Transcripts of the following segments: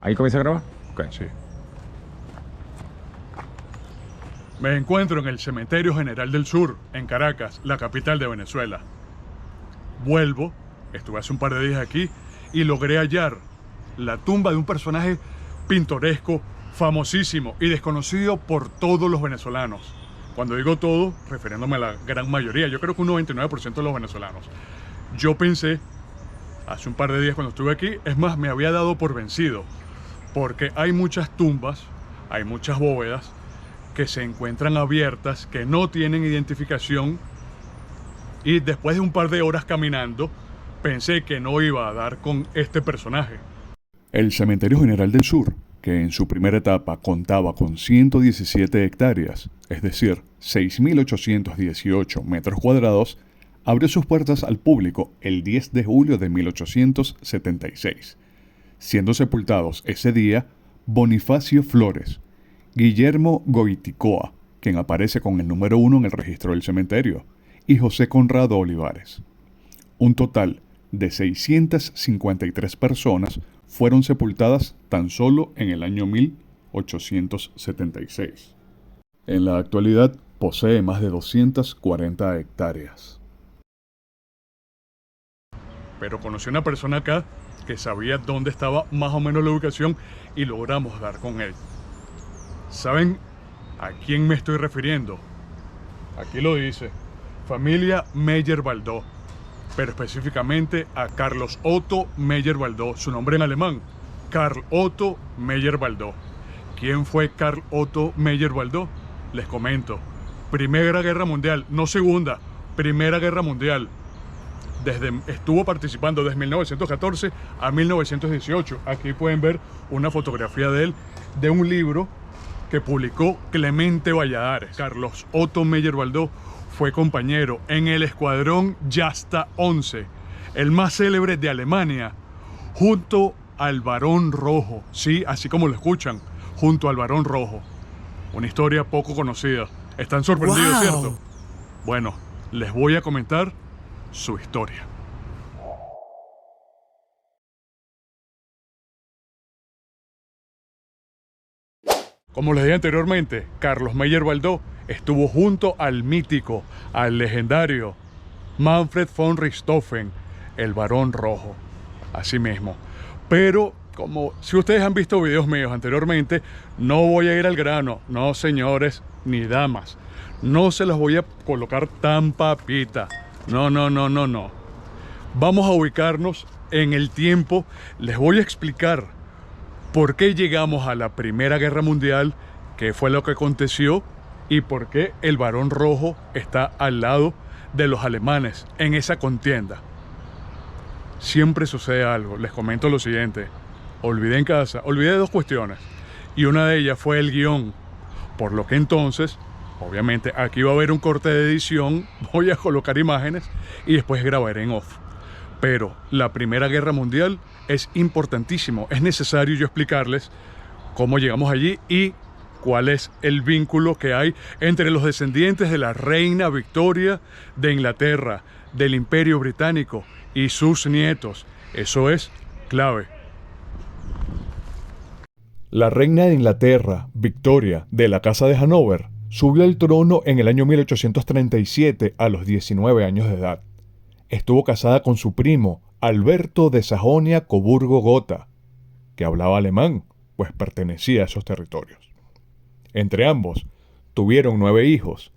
Ahí comienza a grabar. Ok. Sí. Me encuentro en el Cementerio General del Sur, en Caracas, la capital de Venezuela. Vuelvo, estuve hace un par de días aquí y logré hallar la tumba de un personaje pintoresco, famosísimo y desconocido por todos los venezolanos. Cuando digo todo, refiriéndome a la gran mayoría, yo creo que un 99% de los venezolanos. Yo pensé, hace un par de días cuando estuve aquí, es más, me había dado por vencido, porque hay muchas tumbas, hay muchas bóvedas que se encuentran abiertas, que no tienen identificación, y después de un par de horas caminando, pensé que no iba a dar con este personaje. El Cementerio General del Sur, que en su primera etapa contaba con 117 hectáreas, es decir, 6.818 metros cuadrados, abrió sus puertas al público el 10 de julio de 1876, siendo sepultados ese día Bonifacio Flores, Guillermo Goiticoa, quien aparece con el número 1 en el registro del cementerio, y José Conrado Olivares. Un total de 653 personas fueron sepultadas tan solo en el año 1876. En la actualidad posee más de 240 hectáreas. Pero conocí a una persona acá que sabía dónde estaba más o menos la ubicación y logramos dar con él. ¿Saben a quién me estoy refiriendo? Aquí lo dice, familia Meyer-Waldau, pero específicamente a Carlos Otto Meyer-Waldau, su nombre en alemán, Karl Otto Meyer-Waldau. ¿Quién fue Karl Otto Meyer-Waldau? Les comento, Primera Guerra Mundial, no Segunda, Primera Guerra Mundial. Estuvo participando desde 1914 a 1918. Aquí pueden ver una fotografía de él, de un libro que publicó Clemente Valladares. Carlos Otto Meyer-Waldau fue compañero en el escuadrón Jasta 11, el más célebre de Alemania, junto al Barón Rojo. Sí, así como lo escuchan, junto al Barón Rojo. Una historia poco conocida. ¿Están sorprendidos, cierto? Bueno, les voy a comentar su historia. Como les dije anteriormente, Carlos Meyer-Waldau estuvo junto al mítico, al legendario Manfred von Richthofen, el Barón Rojo, así mismo. Pero, como si ustedes han visto videos míos anteriormente, no voy a ir al grano, no señores ni damas, no se los voy a colocar tan papita, no. Vamos a ubicarnos en el tiempo, les voy a explicar por qué llegamos a la Primera Guerra Mundial, qué fue lo que aconteció y por qué el Barón Rojo está al lado de los alemanes en esa contienda. Siempre sucede algo. Les comento lo siguiente. Olvidé dos cuestiones y una de ellas fue el guión, por lo que entonces, obviamente aquí va a haber un corte de edición, voy a colocar imágenes y después grabaré en off. Pero la Primera Guerra Mundial es importantísimo, es necesario yo explicarles cómo llegamos allí y cuál es el vínculo que hay entre los descendientes de la reina Victoria de Inglaterra, del Imperio Británico y sus nietos. Eso es clave. La reina de Inglaterra, Victoria, de la Casa de Hannover, subió al trono en el año 1837 a los 19 años de edad. Estuvo casada con su primo, Alberto de Sajonia-Coburgo-Gotha, que hablaba alemán, pues pertenecía a esos territorios. Entre ambos, tuvieron 9 hijos.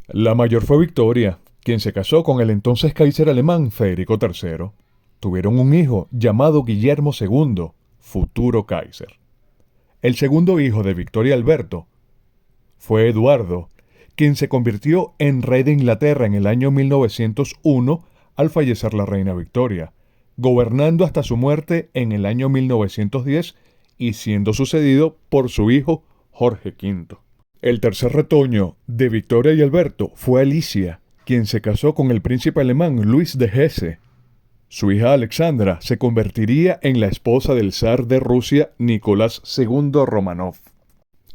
La mayor fue Victoria, quien se casó con el entonces Kaiser alemán Federico III. Tuvieron un hijo llamado Guillermo II, futuro Kaiser. El segundo hijo de Victoria Alberto fue Eduardo, quien se convirtió en rey de Inglaterra en el año 1901 al fallecer la reina Victoria, gobernando hasta su muerte en el año 1910 y siendo sucedido por su hijo Jorge V. El tercer retoño de Victoria y Alberto fue Alicia, quien se casó con el príncipe alemán Luis de Hesse. Su hija Alexandra se convertiría en la esposa del zar de Rusia Nicolás II Romanov.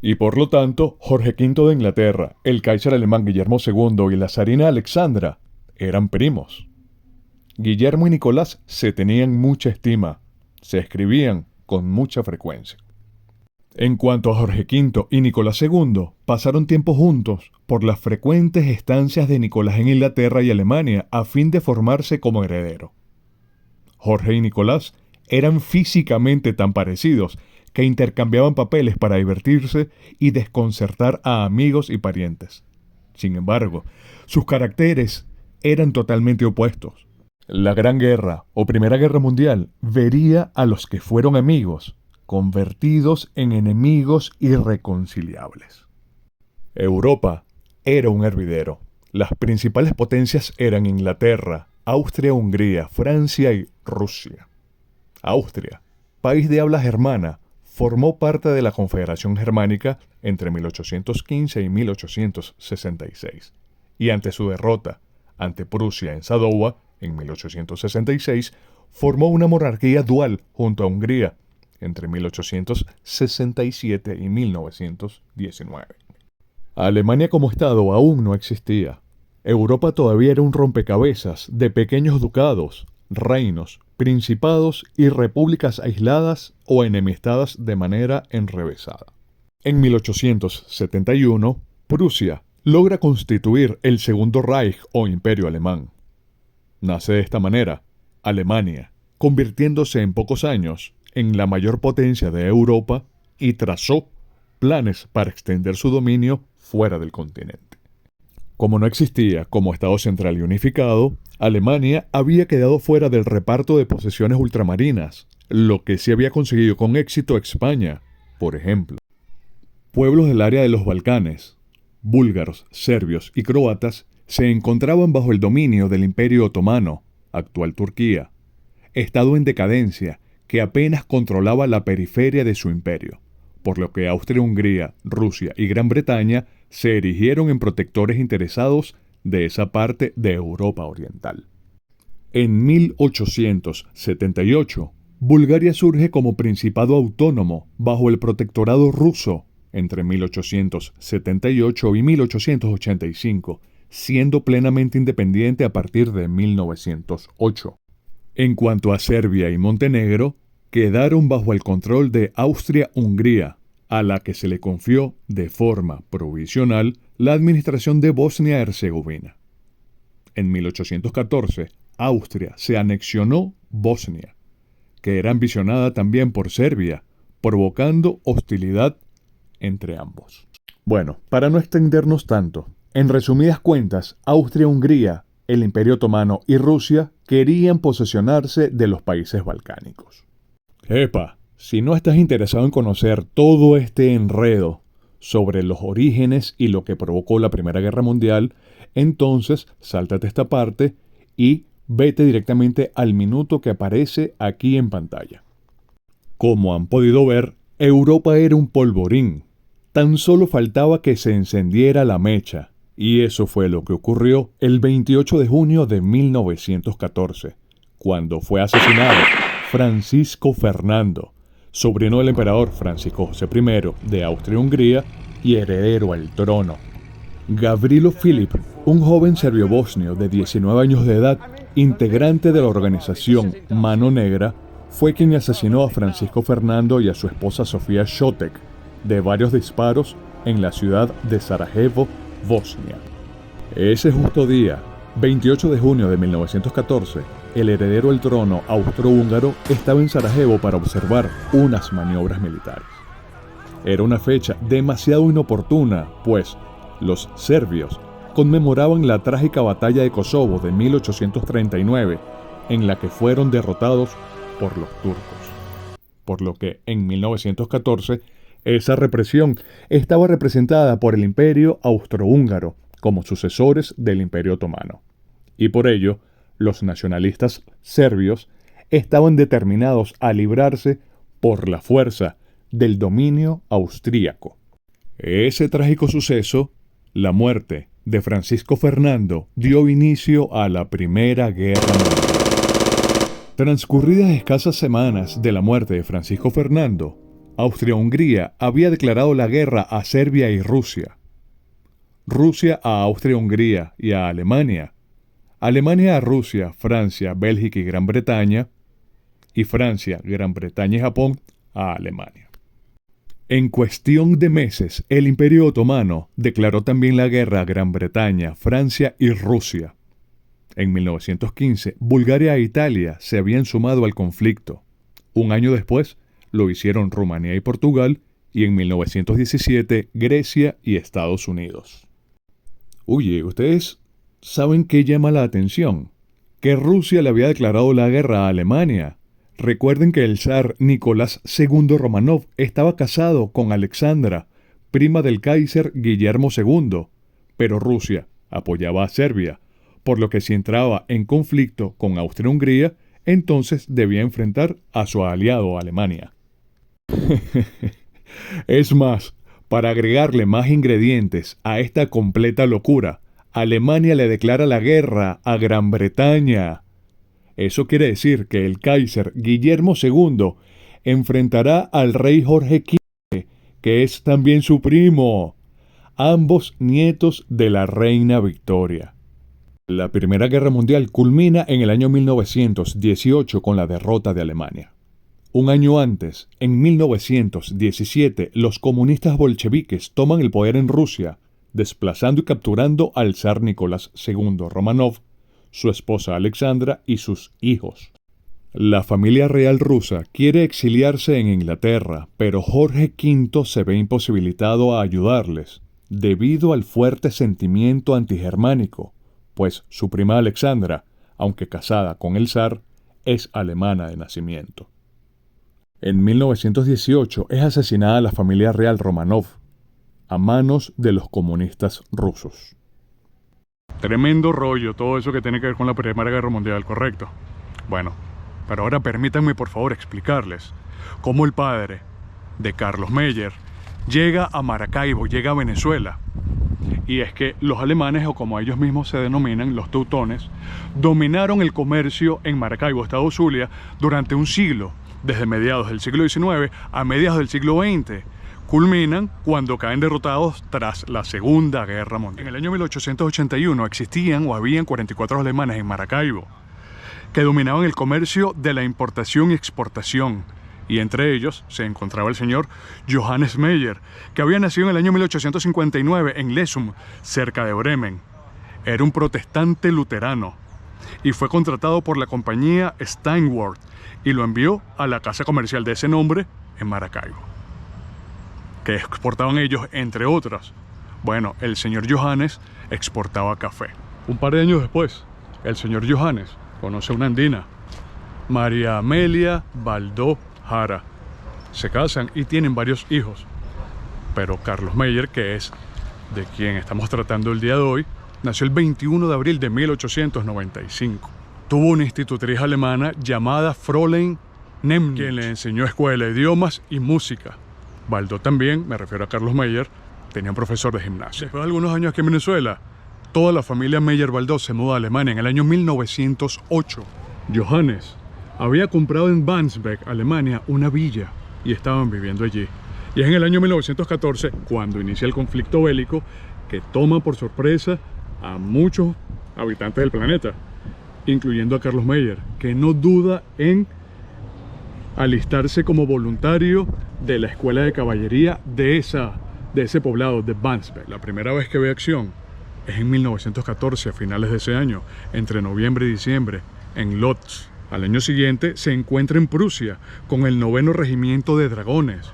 Y por lo tanto, Jorge V de Inglaterra, el Kaiser alemán Guillermo II y la zarina Alexandra eran primos. Guillermo y Nicolás se tenían mucha estima, se escribían con mucha frecuencia. En cuanto a Jorge V y Nicolás II, pasaron tiempo juntos por las frecuentes estancias de Nicolás en Inglaterra y Alemania a fin de formarse como heredero. Jorge y Nicolás eran físicamente tan parecidos que intercambiaban papeles para divertirse y desconcertar a amigos y parientes. Sin embargo, sus caracteres eran totalmente opuestos. La Gran Guerra o Primera Guerra Mundial vería a los que fueron amigos convertidos en enemigos irreconciliables. Europa era un hervidero. Las principales potencias eran Inglaterra, Austria-Hungría, Francia y Rusia. Austria, país de habla germana, formó parte de la Confederación Germánica entre 1815 y 1866, y ante su derrota ante Prusia en Sadowa en 1866, formó una monarquía dual junto a Hungría entre 1867 y 1919. Alemania como Estado aún no existía. Europa todavía era un rompecabezas de pequeños ducados, reinos, principados y repúblicas aisladas o enemistadas de manera enrevesada. En 1871, Prusia logra constituir el Segundo Reich o Imperio Alemán. Nace de esta manera Alemania, convirtiéndose en pocos años en la mayor potencia de Europa y trazó planes para extender su dominio fuera del continente. Como no existía como Estado central y unificado, Alemania había quedado fuera del reparto de posesiones ultramarinas, lo que sí había conseguido con éxito España, por ejemplo. Pueblos del área de los Balcanes, búlgaros, serbios y croatas, se encontraban bajo el dominio del Imperio Otomano, actual Turquía, estado en decadencia que apenas controlaba la periferia de su imperio, por lo que Austria-Hungría, Rusia y Gran Bretaña se erigieron en protectores interesados de esa parte de Europa Oriental. En 1878, Bulgaria surge como principado autónomo bajo el protectorado ruso entre 1878 y 1885, siendo plenamente independiente a partir de 1908. En cuanto a Serbia y Montenegro, quedaron bajo el control de Austria-Hungría, a la que se le confió de forma provisional la administración de Bosnia-Herzegovina. En 1814, Austria se anexionó Bosnia, que era ambicionada también por Serbia, provocando hostilidad entre ambos. Bueno, para no extendernos tanto, en resumidas cuentas, Austria-Hungría, el Imperio Otomano y Rusia querían posesionarse de los países balcánicos. ¡Epa! Si no estás interesado en conocer todo este enredo sobre los orígenes y lo que provocó la Primera Guerra Mundial, entonces sáltate esta parte y vete directamente al minuto que aparece aquí en pantalla. Como han podido ver, Europa era un polvorín. Tan solo faltaba que se encendiera la mecha, y eso fue lo que ocurrió el 28 de junio de 1914, cuando fue asesinado Francisco Fernando, sobrino del emperador Francisco José I de Austria-Hungría y heredero al trono. Gavrilo Filip, un joven serbio-bosnio de 19 años de edad, integrante de la organización Mano Negra, fue quien asesinó a Francisco Fernando y a su esposa Sofía Šotek de varios disparos en la ciudad de Sarajevo, Bosnia. Ese justo día, 28 de junio de 1914, el heredero al trono austrohúngaro estaba en Sarajevo para observar unas maniobras militares. Era una fecha demasiado inoportuna, pues los serbios conmemoraban la trágica batalla de Kosovo de 1839, en la que fueron derrotados por los turcos. Por lo que en 1914, esa represión estaba representada por el Imperio Austrohúngaro como sucesores del Imperio Otomano. Y por ello, los nacionalistas serbios estaban determinados a librarse por la fuerza del dominio austríaco. Ese trágico suceso, la muerte de Francisco Fernando, dio inicio a la Primera Guerra Mundial. Transcurridas escasas semanas de la muerte de Francisco Fernando, Austria-Hungría había declarado la guerra a Serbia y Rusia. Rusia a Austria-Hungría y a Alemania. Alemania a Rusia, Francia, Bélgica y Gran Bretaña. Y Francia, Gran Bretaña y Japón a Alemania. En cuestión de meses, el Imperio Otomano declaró también la guerra a Gran Bretaña, Francia y Rusia. En 1915, Bulgaria e Italia se habían sumado al conflicto. Un año después, lo hicieron Rumanía y Portugal, y en 1917, Grecia y Estados Unidos. Oye, ¿ustedes saben qué llama la atención? Que Rusia le había declarado la guerra a Alemania. Recuerden que el zar Nicolás II Romanov estaba casado con Alexandra, prima del Kaiser Guillermo II, pero Rusia apoyaba a Serbia, por lo que si entraba en conflicto con Austria-Hungría, entonces debía enfrentar a su aliado Alemania. Es más, para agregarle más ingredientes a esta completa locura, Alemania le declara la guerra a Gran Bretaña. Eso quiere decir que el Kaiser Guillermo II enfrentará al rey Jorge V, que es también su primo, ambos nietos de la reina Victoria. La Primera Guerra Mundial culmina en el año 1918 con la derrota de Alemania. Un año antes, en 1917, los comunistas bolcheviques toman el poder en Rusia, desplazando y capturando al zar Nicolás II Romanov, su esposa Alexandra y sus hijos. La familia real rusa quiere exiliarse en Inglaterra, pero Jorge V se ve imposibilitado a ayudarles, debido al fuerte sentimiento antigermánico, pues su prima Alexandra, aunque casada con el zar, es alemana de nacimiento. En 1918 es asesinada la familia real Romanov, a manos de los comunistas rusos. Tremendo rollo todo eso que tiene que ver con la Primera Guerra Mundial, ¿correcto? Bueno, pero ahora permítanme por favor explicarles cómo el padre de Carlos Meyer llega a Maracaibo, llega a Venezuela. Y es que los alemanes, o como ellos mismos se denominan, los teutones, dominaron el comercio en Maracaibo, estado Zulia, durante un siglo, desde mediados del siglo XIX a mediados del siglo XX. Culminan cuando caen derrotados tras la Segunda Guerra Mundial. En el año 1881 existían o habían 44 alemanes en Maracaibo, que dominaban el comercio de la importación y exportación. Y entre ellos se encontraba el señor Johannes Meyer, que había nacido en el año 1859 en Lesum, cerca de Bremen. Era un protestante luterano y fue contratado por la compañía Steinwort y lo envió a la casa comercial de ese nombre en Maracaibo, que exportaban ellos, entre otras. Bueno, el señor Johannes exportaba café. Un par de años después, el señor Johannes conoce a una andina, María Amelia Baldó Jara. Se casan y tienen varios hijos. Pero Carlos Meyer, que es de quien estamos tratando el día de hoy, nació el 21 de abril de 1895. Tuvo una institutriz alemana llamada Fräulein Nemnitz, quien le enseñó escuela de idiomas y música. Baldó también, me refiero a Carlos Meyer, tenía un profesor de gimnasia. Después de algunos años aquí en Venezuela, toda la familia Meyer-Baldó se mudó a Alemania en el año 1908. Johannes había comprado en Wandsbek, Alemania, una villa y estaban viviendo allí. Y es en el año 1914, cuando inicia el conflicto bélico, que toma por sorpresa a muchos habitantes del planeta, incluyendo a Carlos Meyer, que no duda en alistarse como voluntario de la escuela de caballería de ese poblado de Wandsbek. La primera vez que ve acción es en 1914, a finales de ese año, entre noviembre y diciembre, en Lodz. Al año siguiente se encuentra en Prusia con el 9º Regimiento de Dragones,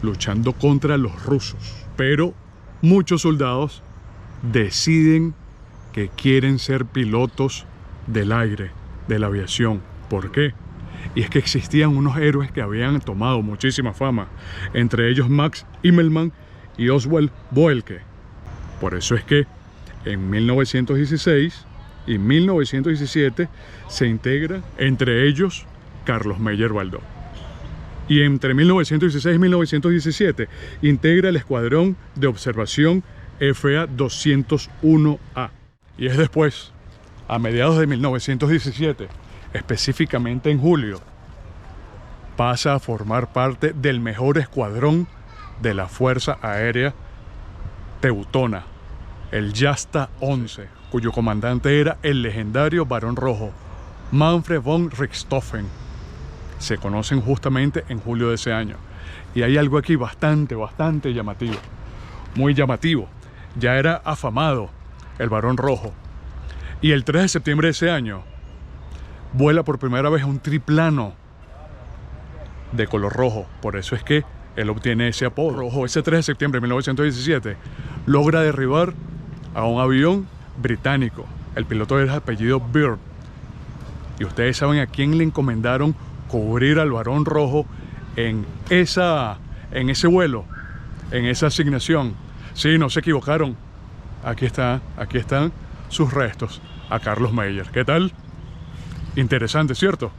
luchando contra los rusos. Pero muchos soldados deciden que quieren ser pilotos del aire, de la aviación. ¿Por qué? Y es que existían unos héroes que habían tomado muchísima fama, entre ellos Max Immelmann y Oswald Boelke. Por eso es que en 1916 y 1917 se integra, entre ellos, Carlos Meyer-Baldó. Y entre 1916 y 1917 integra el Escuadrón de Observación FA 201A. Y es después, a mediados de 1917, específicamente en julio, pasa a formar parte del mejor escuadrón de la Fuerza Aérea Teutona, el Jasta 11, cuyo comandante era el legendario Barón Rojo, Manfred von Richthofen. se conocen justamente en julio de ese año. Y hay algo aquí bastante llamativo. Muy llamativo. Ya era afamado el Barón Rojo. Y el 3 de septiembre de ese año vuela por primera vez un triplano de color rojo. Por eso es que él obtiene ese apodo rojo. Ese 3 de septiembre de 1917 logra derribar a un avión británico. El piloto era de apellido Byrd. Y ustedes saben a quién le encomendaron cubrir al Barón Rojo en ese vuelo, en esa asignación. Sí, no se equivocaron. Aquí están sus restos, a Carlos Meyer. ¿Qué tal? Interesante, ¿cierto?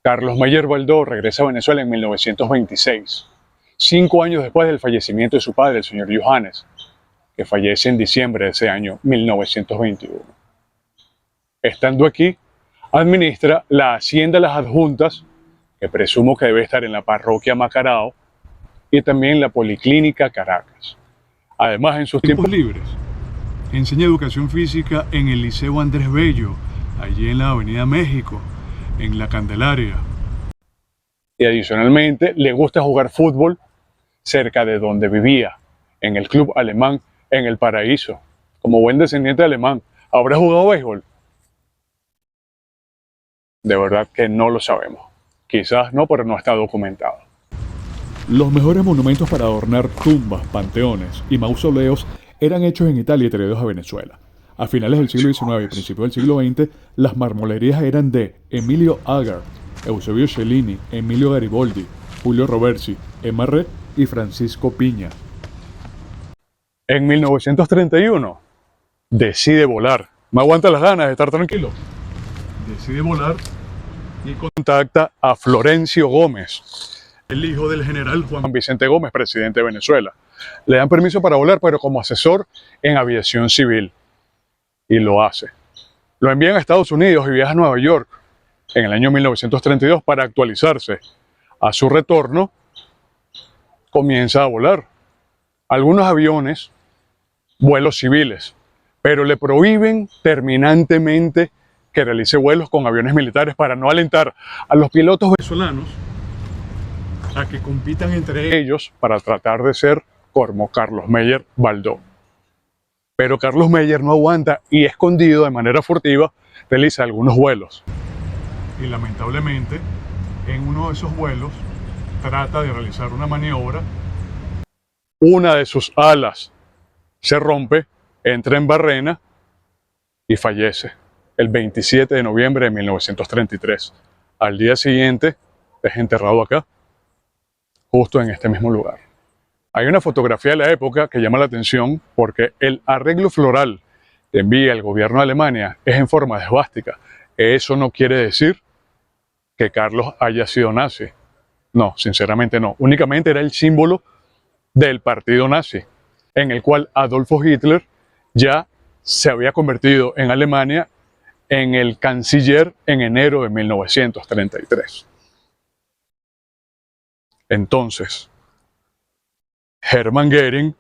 Carlos Meyer Baldó regresa a Venezuela en 1926, 5 años después del fallecimiento de su padre, el señor Johannes, que fallece en diciembre de ese año 1921. Estando aquí, administra la Hacienda Las Adjuntas, que presumo que debe estar en la parroquia Macarao, y también la Policlínica Caracas. Además, en sus tiempos libres, enseña educación física en el Liceo Andrés Bello, allí en la Avenida México, en La Candelaria. Y adicionalmente, le gusta jugar fútbol cerca de donde vivía, en el club alemán en El Paraíso. Como buen descendiente alemán, ¿habrá jugado béisbol? De verdad que no lo sabemos. Quizás no, pero no está documentado. Los mejores monumentos para adornar tumbas, panteones y mausoleos eran hechos en Italia y traídos a Venezuela. A finales del siglo XIX y principios del siglo XX, las marmolerías eran de Emilio Agar, Eusebio Cellini, Emilio Gariboldi, Julio Roversi, Emma Red y Francisco Piña. En 1931, decide volar. Me aguanta las ganas de estar tranquilo. Decide volar y contacta a Florencio Gómez, el hijo del general Juan Vicente Gómez, presidente de Venezuela. Le dan permiso para volar, pero como asesor en aviación civil. Y lo hace. Lo envían a Estados Unidos y viaja a Nueva York en el año 1932 para actualizarse. A su retorno, comienza a volar. Algunos aviones, vuelos civiles, pero le prohíben terminantemente que realice vuelos con aviones militares para no alentar a los pilotos venezolanos a que compitan entre ellos para tratar de ser como Carlos Meyer Baldó. Pero Carlos Meyer no aguanta y, escondido de manera furtiva, realiza algunos vuelos. Y lamentablemente, en uno de esos vuelos, trata de realizar una maniobra. Una de sus alas se rompe, entra en barrena y fallece el 27 de noviembre de 1933. Al día siguiente es enterrado acá, justo en este mismo lugar. Hay una fotografía de la época que llama la atención porque el arreglo floral que envía el gobierno de Alemania es en forma de esvástica. Eso no quiere decir que Carlos haya sido nazi. No, sinceramente no. Únicamente era el símbolo del partido nazi, en el cual Adolfo Hitler ya se había convertido en Alemania en el canciller en enero de 1933. Entonces, Hermann Göring,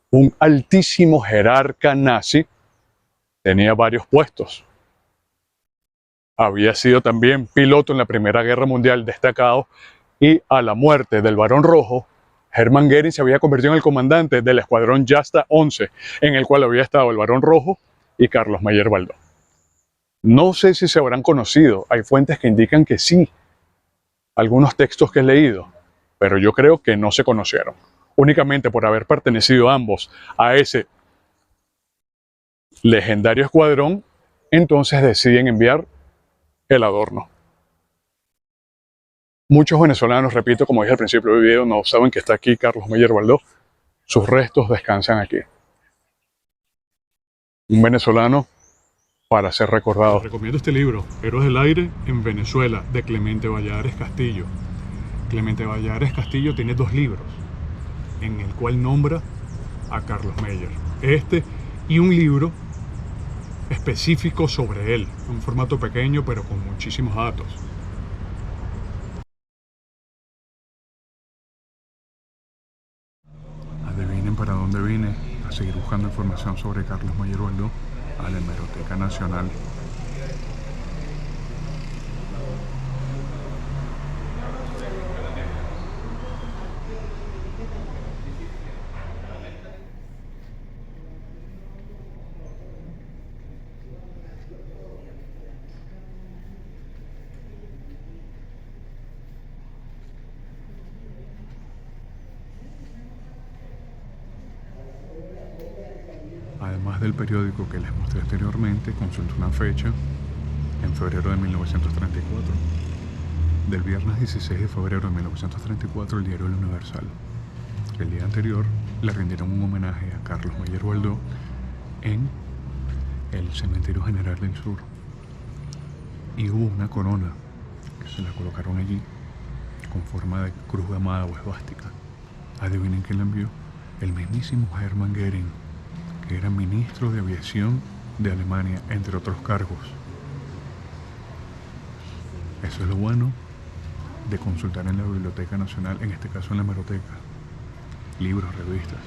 un altísimo jerarca nazi, tenía varios puestos. Había sido también piloto en la Primera Guerra Mundial destacado y a la muerte del Barón Rojo, Hermann Göring se había convertido en el comandante del escuadrón Jasta 11, en el cual había estado el Barón Rojo y Carlos Meyer Baldó. No sé si se habrán conocido, hay fuentes que indican que sí, algunos textos que he leído, pero yo creo que no se conocieron. Únicamente por haber pertenecido ambos a ese legendario escuadrón, entonces deciden enviar el adorno. Muchos venezolanos, repito, como dije al principio del video, no saben que está aquí Carlos Meyer Baldó. Sus restos descansan aquí. Un venezolano para ser recordado. Les recomiendo este libro, Héroes del Aire en Venezuela, de Clemente Valladares Castillo. Clemente Valladares Castillo tiene 2 libros, en el cual nombra a Carlos Meyer. Este y un libro específico sobre él, un formato pequeño pero con muchísimos datos. Adivina para dónde vine, a seguir buscando información sobre Carlos Meyer Waldó, a la Hemeroteca Nacional. Además del periódico que les mostré anteriormente, consulté una fecha en febrero de 1934. Del viernes 16 de febrero de 1934, el diario El Universal. El día anterior le rindieron un homenaje a Carlos Meyer Waldó en el Cementerio General del Sur. Y hubo una corona que se la colocaron allí con forma de cruz gamada o esvástica. Adivinen quién la envió. El mismísimo Hermann Göring, que era ministro de aviación de Alemania, entre otros cargos. Eso es lo bueno de consultar en la Biblioteca Nacional, en este caso en la Hemeroteca. Libros, revistas,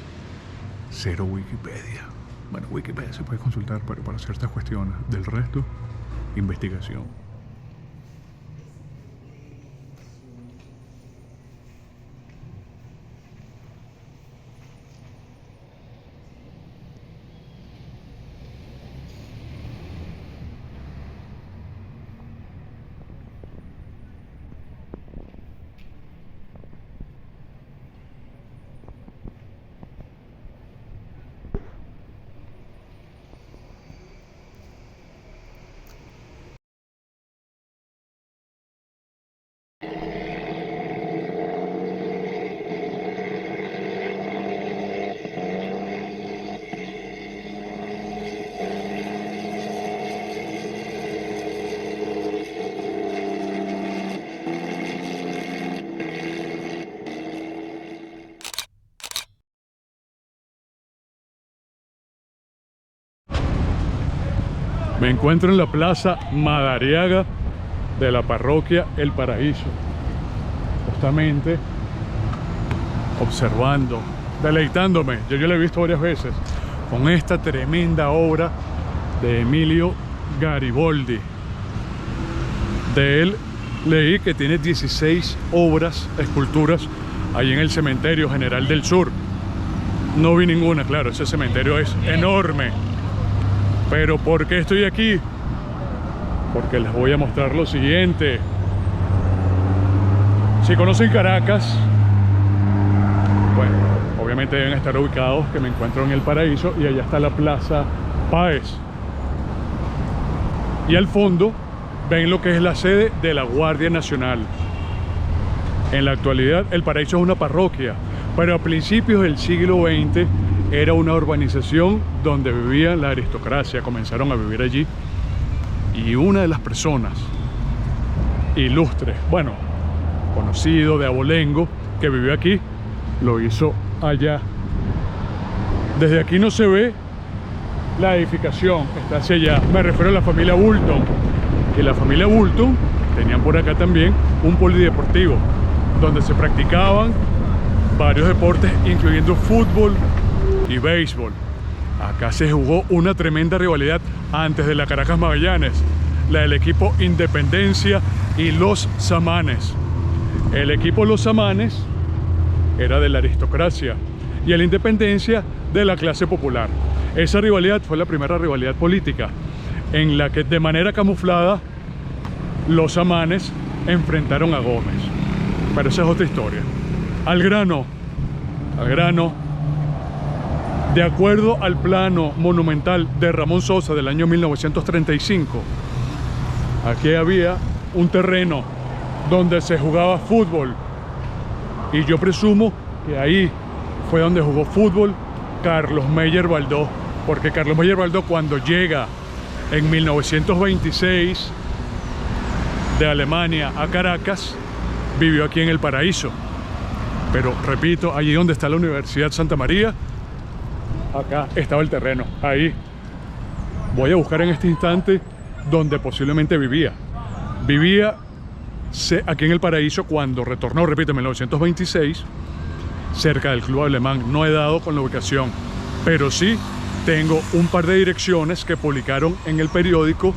cero Wikipedia. Bueno, Wikipedia se puede consultar, pero para ciertas cuestiones. Del resto, investigación. Me encuentro en la Plaza Madariaga de la parroquia El Paraíso, justamente observando, deleitándome, yo la he visto varias veces, con esta tremenda obra de Emilio Gariboldi. De él leí que tiene 16 obras, esculturas, ahí en el Cementerio General del Sur. No vi ninguna, claro, ese cementerio es enorme. Pero ¿por qué estoy aquí? Porque les voy a mostrar lo siguiente. Si conocen Caracas, bueno, obviamente deben estar ubicados que me encuentro en El Paraíso y allá está la Plaza Páez. Y al fondo ven lo que es la sede de la Guardia Nacional. En la actualidad El Paraíso es una parroquia, pero a principios del siglo XX era una urbanización donde vivía la aristocracia, comenzaron a vivir allí. Y una de las personas ilustres, bueno, conocido de abolengo, que vivió aquí, lo hizo allá. Desde aquí no se ve la edificación, está hacia allá. Me refiero a la familia Bulton. Y la familia Bulton tenían por acá también un polideportivo, donde se practicaban varios deportes, incluyendo fútbol y béisbol. Acá se jugó una tremenda rivalidad antes de la Caracas Magallanes, la del equipo Independencia y los Samanes. El equipo Los Samanes era de la aristocracia y el Independencia de la clase popular. Esa rivalidad fue la primera rivalidad política en la que de manera camuflada los Samanes enfrentaron a Gómez. Pero esa es otra historia. Al grano, de acuerdo al plano monumental de Ramón Sosa del año 1935, aquí había un terreno donde se jugaba fútbol. Y yo presumo que ahí fue donde jugó fútbol Carlos Meyer Waldó, porque Carlos Meyer Waldó, cuando llega en 1926 de Alemania a Caracas, vivió aquí en El Paraíso. Pero repito, allí donde está la Universidad Santa María, acá estaba el terreno. Ahí voy a buscar en este instante donde posiblemente vivía. Vivía aquí en El Paraíso cuando retornó, repito, en 1926. cerca del Club Alemán. No he dado con la ubicación, pero sí tengo un par de direcciones que publicaron en el periódico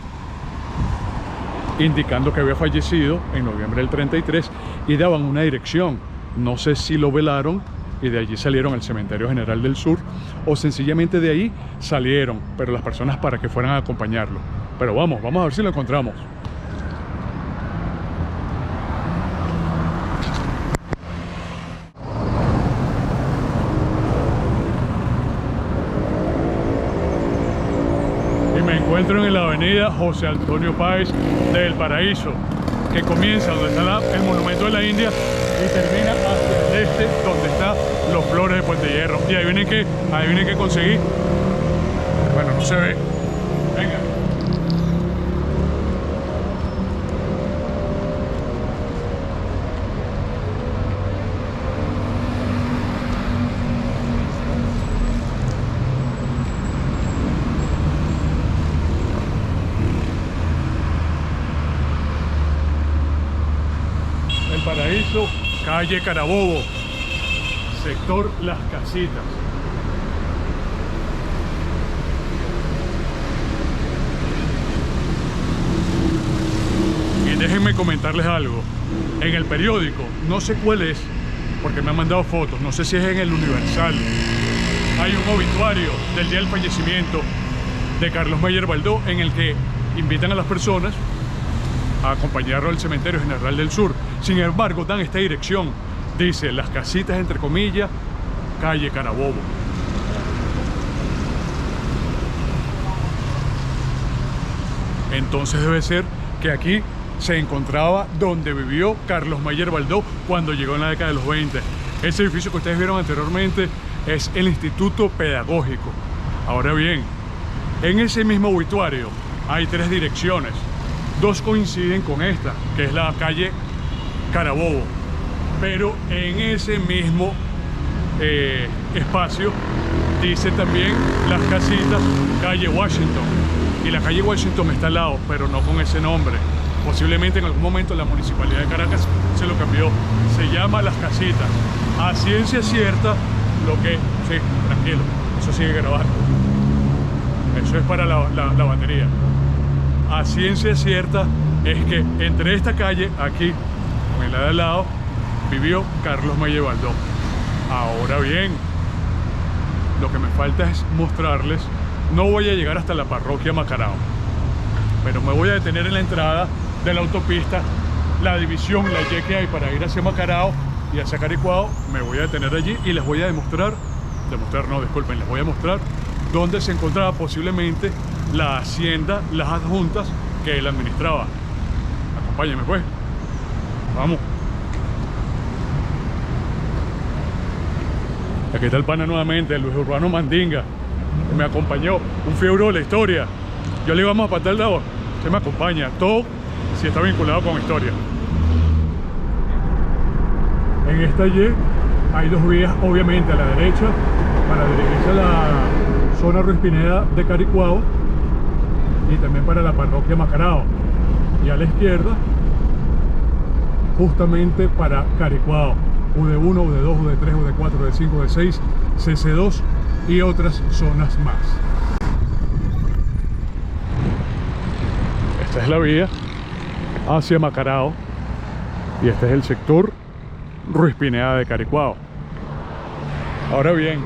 indicando que había fallecido en noviembre del 33 y daban una dirección. No sé si lo velaron y de allí salieron al Cementerio General del Sur o sencillamente de ahí salieron, pero las personas para que fueran a acompañarlo. Pero vamos a ver si lo encontramos. Me encuentro en la avenida José Antonio Páez del Paraíso, que comienza donde está el monumento de la India y termina hacia el este donde están los Flores de Puente Hierro. Y adivinen qué conseguí. Bueno, no se ve. Venga. Paraíso, calle Carabobo, sector Las Casitas. Y déjenme comentarles algo. En el periódico, no sé cuál es, porque me han mandado fotos, no sé si es en el Universal, hay un obituario del día del fallecimiento de Carlos Meyer Baldó en el que invitan a las personas a acompañarlo al Cementerio General del Sur. Sin embargo, dan esta dirección. Dice Las Casitas, entre comillas, calle Carabobo. Entonces debe ser que aquí se encontraba donde vivió Carlos Meyer Baldó cuando llegó en la década de los 20. Ese edificio que ustedes vieron anteriormente es el Instituto Pedagógico. Ahora bien, en ese mismo obituario hay 3 direcciones. 2 coinciden con esta, que es la calle Carabobo, pero en ese mismo espacio dice también Las Casitas, calle Washington, y la calle Washington está al lado, pero no con ese nombre. Posiblemente en algún momento la Municipalidad de Caracas se lo cambió, se llama Las Casitas. A ciencia cierta, lo que... Sí, tranquilo, eso sigue grabando, eso es para la batería. A ciencia cierta es que entre esta calle, aquí, en la de al lado, vivió Carlos Meyer Baldó. Ahora bien, lo que me falta es mostrarles, no voy a llegar hasta la parroquia Macarao, pero me voy a detener en la entrada de la autopista, la división, la Y que hay para ir hacia Macarao y hacia Caricuao. Me voy a detener allí y les voy a les voy a mostrar dónde se encontraba posiblemente la hacienda, las adjuntas que él administraba. Acompáñenme pues, vamos. Aquí está el pana nuevamente, Luis Urbano Mandinga, que me acompañó, un fiebre de la historia. Yo le íbamos a patar el lado, usted me acompaña, todo si está vinculado con historia. En esta Y hay 2 vías, obviamente a la derecha, para dirigirse a la zona Ruiz Pineda de Caricuao, y también para la parroquia Macarao, y a la izquierda justamente para Caricuao, UD1, UD2, UD3, UD4, UD5, UD6, CC2 y otras zonas más. Esta es la vía hacia Macarao y este es el sector Ruiz Pineda de Caricuao. Ahora bien,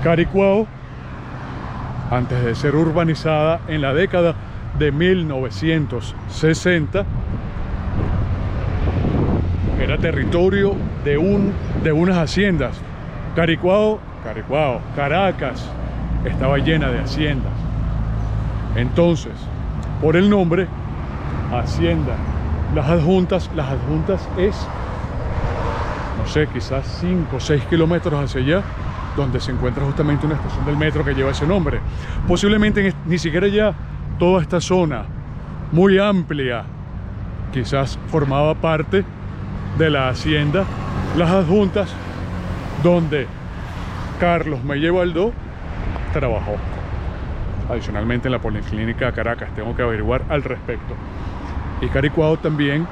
Caricuao, antes de ser urbanizada en la década de 1960, era territorio de unas haciendas. Caracas estaba llena de haciendas. Entonces, por el nombre, hacienda. Las adjuntas es, no sé, quizás 5 o 6 kilómetros hacia allá, donde se encuentra justamente una estación del metro que lleva ese nombre. Posiblemente ni siquiera ya toda esta zona muy amplia quizás formaba parte de la hacienda Las Adjuntas, donde Carlos Meyer Baldó trabajó. Adicionalmente en la Policlínica Caracas, tengo que averiguar al respecto. Y Caricuao también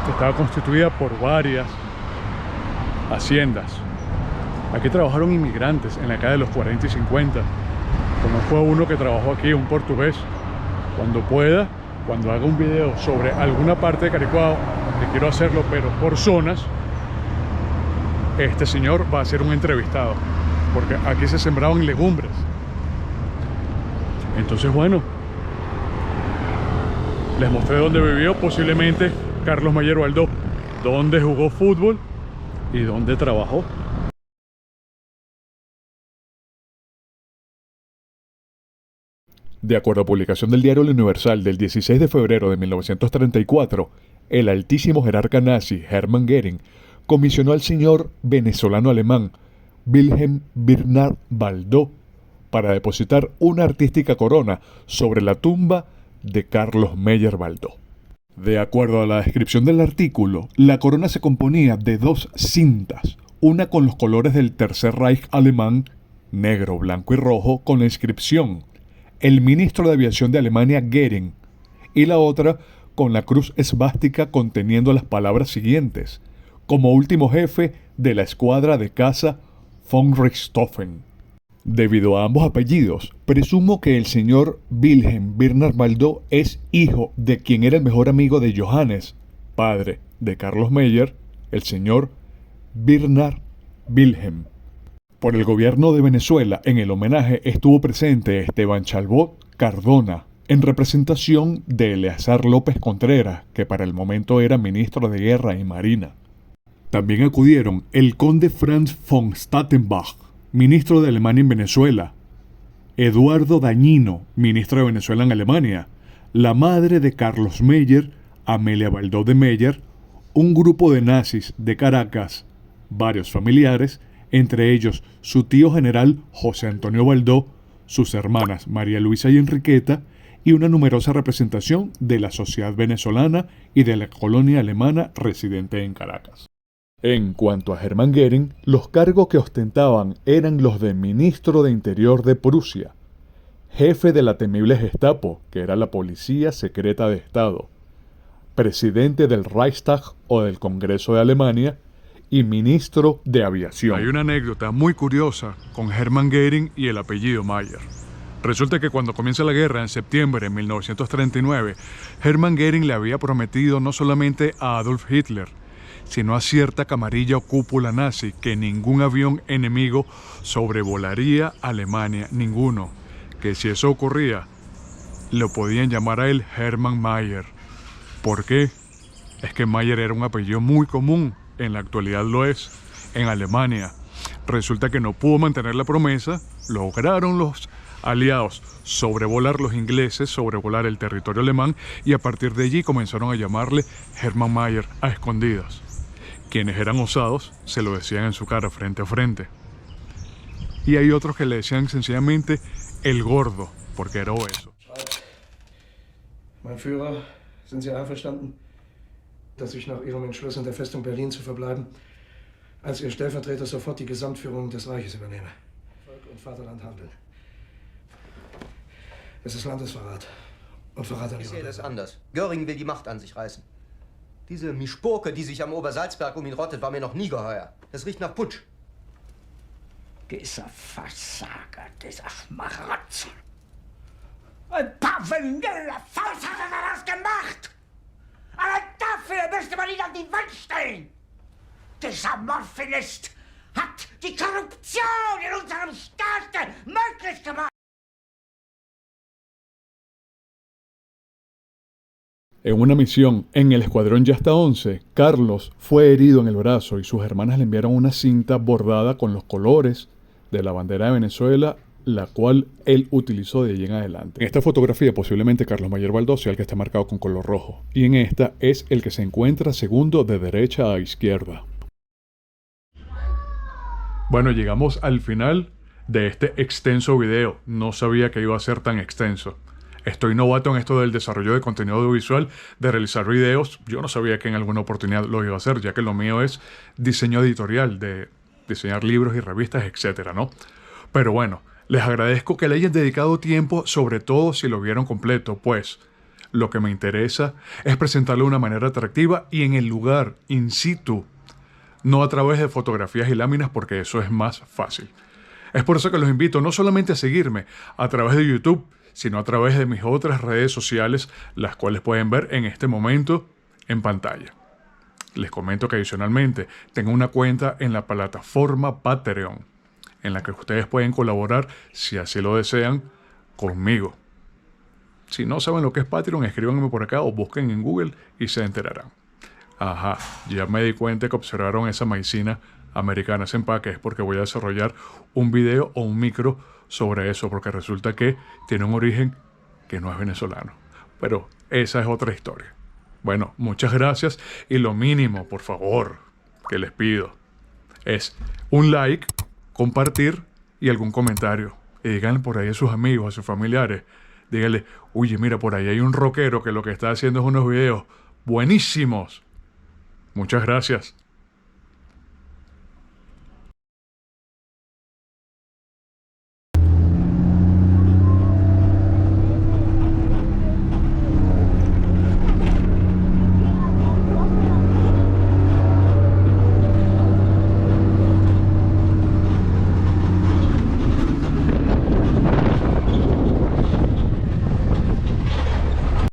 estaba constituida por varias haciendas. Aquí trabajaron inmigrantes en la década de los 40 y 50. Conozco a uno que trabajó aquí, un portugués. Cuando pueda, cuando haga un video sobre alguna parte de Caricuao, que quiero hacerlo, pero por zonas, este señor va a ser un entrevistado, porque aquí se sembraban legumbres. Entonces, bueno, les mostré dónde vivió posiblemente Carlos Meyer Baldó, dónde jugó fútbol y dónde trabajó. De acuerdo a publicación del diario El Universal del 16 de febrero de 1934, el altísimo jerarca nazi Hermann Göring comisionó al señor venezolano-alemán Wilhelm Bernhard Baldó para depositar una artística corona sobre la tumba de Carlos Meyer Baldó. De acuerdo a la descripción del artículo, la corona se componía de 2 cintas, una con los colores del Tercer Reich alemán, negro, blanco y rojo, con la inscripción "El ministro de Aviación de Alemania Göring", y la otra con la cruz esvástica conteniendo las palabras siguientes: "Como último jefe de la escuadra de caza von Richthofen". Debido a ambos apellidos, presumo que el señor Wilhelm Bernhard Baldó es hijo de quien era el mejor amigo de Johannes, padre de Carlos Meyer, el señor Bernhard Wilhelm. Por el gobierno de Venezuela, en el homenaje estuvo presente Esteban Chalbot Cardona, en representación de Eleazar López Contreras, que para el momento era ministro de Guerra y Marina. También acudieron el conde Franz von Stauffenberg, ministro de Alemania en Venezuela; Eduardo Dañino, ministro de Venezuela en Alemania; la madre de Carlos Meyer, Amelia Baldó de Meyer; un grupo de nazis de Caracas; varios familiares, entre ellos su tío general José Antonio Baldó, sus hermanas María Luisa y Enriqueta, y una numerosa representación de la sociedad venezolana y de la colonia alemana residente en Caracas. En cuanto a Hermann Göring, los cargos que ostentaban eran los de ministro de Interior de Prusia, jefe de la temible Gestapo, que era la policía secreta de Estado, presidente del Reichstag o del Congreso de Alemania, y ministro de Aviación. Hay una anécdota muy curiosa con Hermann Göring y el apellido Mayer. Resulta que cuando comienza la guerra en septiembre de 1939, Hermann Göring le había prometido no solamente a Adolf Hitler, sino a cierta camarilla o cúpula nazi que ningún avión enemigo sobrevolaría Alemania, ninguno, que si eso ocurría, lo podían llamar a él Hermann Mayer. ¿Por qué? Es que Mayer era un apellido muy común, en la actualidad lo es, en Alemania. Resulta que no pudo mantener la promesa, lograron los aliados sobrevolar los ingleses, sobrevolar el territorio alemán, y a partir de allí comenzaron a llamarle Hermann Mayer a escondidas. Quienes eran osados se lo decían en su cara, frente a frente. Y hay otros que le decían sencillamente el gordo, porque era obeso. Mein Führer, sind Sie einverstanden, dass ich nach Ihrem Entschluss in der Festung Berlin zu verbleiben, als Ihr Stellvertreter sofort die Gesamtführung des Reiches übernehme? Volk und Vaterland handeln. Es ist Landesverrat und Verrat an Ich Ihrer sehe das Person. anders. Göring will die Macht an sich reißen. Diese Mischpoke, die sich am Obersalzberg um ihn rottet, war mir noch nie geheuer. Das riecht nach Putsch. Dieser Versager, dieser Schmarotzer. Ein paar vanille Faust hat er das gemacht. Aber dafür müsste man ihn an die Wand stellen. Dieser Morphinist hat die Korruption in unserem Staat möglich gemacht. En una misión en el Escuadrón Yasta 11, Carlos fue herido en el brazo y sus hermanas le enviaron una cinta bordada con los colores de la bandera de Venezuela, la cual él utilizó de allí en adelante. En esta fotografía posiblemente Carlos Meyer Baldó sea el que está marcado con color rojo, y en esta es el que se encuentra segundo de derecha a izquierda. Bueno, llegamos al final de este extenso video. No sabía que iba a ser tan extenso. Estoy novato en esto del desarrollo de contenido audiovisual, de realizar videos. Yo no sabía que en alguna oportunidad lo iba a hacer, ya que lo mío es diseño editorial, de diseñar libros y revistas, etcétera, ¿no? Pero bueno, les agradezco que le hayan dedicado tiempo, sobre todo si lo vieron completo, pues lo que me interesa es presentarlo de una manera atractiva y en el lugar, in situ, no a través de fotografías y láminas, porque eso es más fácil. Es por eso que los invito no solamente a seguirme a través de YouTube, sino a través de mis otras redes sociales, las cuales pueden ver en este momento en pantalla. Les comento que adicionalmente tengo una cuenta en la plataforma Patreon, en la que ustedes pueden colaborar, si así lo desean, conmigo. Si no saben lo que es Patreon, escríbanme por acá o busquen en Google y se enterarán. Ajá, ya me di cuenta que observaron esa maicina americana ese empaque, es porque voy a desarrollar un video o un micro sobre eso, porque resulta que tiene un origen que no es venezolano. Pero esa es otra historia. Bueno, muchas gracias y lo mínimo, por favor, que les pido es un like, compartir y algún comentario. Y díganle por ahí a sus amigos, a sus familiares, díganle, oye, mira, por ahí hay un rockero que lo que está haciendo es unos videos buenísimos. Muchas gracias.